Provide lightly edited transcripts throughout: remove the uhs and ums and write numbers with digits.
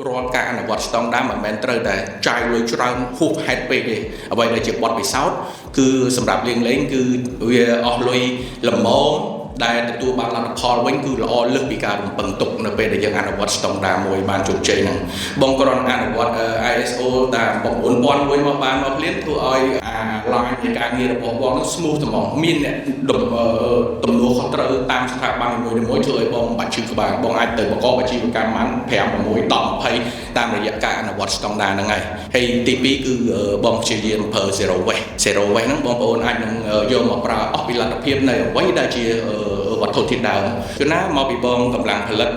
រាល់ការអនុវត្តស្តង់ដារមិនមែនត្រូវតែចាយលុយច្រើនហួសហេតុពេកទេអ្វីដែលជាបទពិសោធន៍គឺសម្រាប់លេងគឺវាអស់លុយល្មមដែលទទួលបានលទ្ធផលវិញគឺល្អលើសពីការរំពឹងទុកនៅពេលដែលយើងអនុវត្តស្តង់ដារមួយបានជោគជ័យហ្នឹងបងគ្រាន់អនុវត្ត ISO តាម9001មកបានមកភ្លាមធ្វើឲ្យឡាយនៃការងាររបស់បងនឹង smooth ហ្មងមានអ្នកទំនួលខុសត្រូវតាមស្ថាប័ននីមួយៗធ្វើឲ្យបងបាច់ឈឺក្បាលបងអាចទៅប្រកបអាជីវកម្មបាន5 6 10 20តាមរយៈការអនុវត្តស្តង់ដារហ្នឹងហើយទី2គឺបងព្យាយាមប្រើ zero waste ហ្នឹងបងប្អូនអាចនឹងយកមកប្រើអស់ពីលទ្ធភាពនៃអ្វីដែលជាវត្ថុធាតុដើមគឺណាមកពីបងកម្លាំងផលិត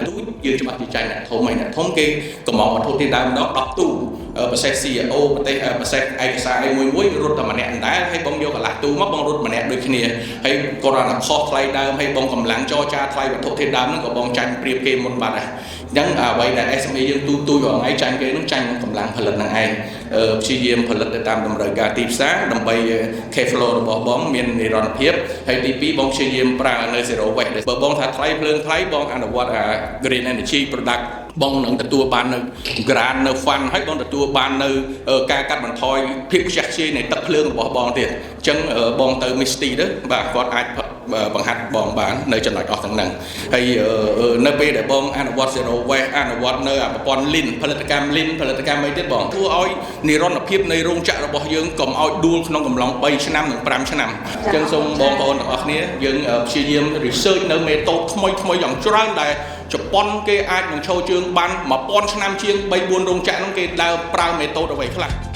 យើងច្បាស់ជាចាញ់អ្នកធំហើយអ្នកធំគេកំងវត្ថុធាតុដើមដល់10ទូប្រសេស CEO ប្រទេសឯកសារអីមួយរត់តែម្នាក់ដែរហើយបងយកកន្លះទូមកបងរត់ម្នាក់ដូចគ្នាហើយក៏រត់តែខុសថ្លៃដើមហើយបងកម្លាំងចរចាថ្លៃវត្ថុធាតុដើមហ្នឹងក៏បងចាញ់ប្រៀបគេមុនបាត់ដែរអញ្ចឹងអ្វីដែល SME យើងទូរាល់ថ្ងៃចាញ់គេនឹងចាញ់កម្លាំងផលិតហ្នឹងឯងព្យាយាមផលិតទៅតាមតម្រូវការទីផ្សារដើម្បី cash flow របស់បងមាននិរន្តរភាពហើយទី2បងព្យាយាមប្រើនៅ zero waste បើបងថាថ្លៃភ្លើងថ្លៃបងអនុវត្ត green energy product បងនឹងទទួលបាននៅ grant នៅ fund ហើយបងទទួលបាននៅការកាត់បន្ថយភាពខ្ជះខ្ជាយនៃទឹកភ្លើងរបស់បងទៀតអញ្ចឹងបងទៅ Misty ទៅបាទគាត់អាចបង្ហាត់បងបាននៅចំណុចអស់ទាំងហ្នឹងហើយនៅពេលដែលបងអនុវត្ត zero waste អនុវត្តនៅប្រព័ន្ធ lean ផលិតកម្ម lean ផលិតកម្មអីទៀតបងធ្វើឲ្យនិរន្តរភាពនៃរោងចក្ររបស់យើងកុំឲ្យដួលក្នុងកំឡុង3ឆ្នាំនិង5ឆ្នាំអញ្ចឹងសូមបងប្អូនទាំងអស់គ្នាយើងព្យាយាម research នៅមេតូតថ្មីយ៉ាងច្រើនដែលជប៉ុនគេអាចនឹងឈរជើងបាន1000ឆ្នាំជាង 3-4 រោងចក្រហ្នឹងគេដើរប្រើមេតូតអ្វីខ្លះ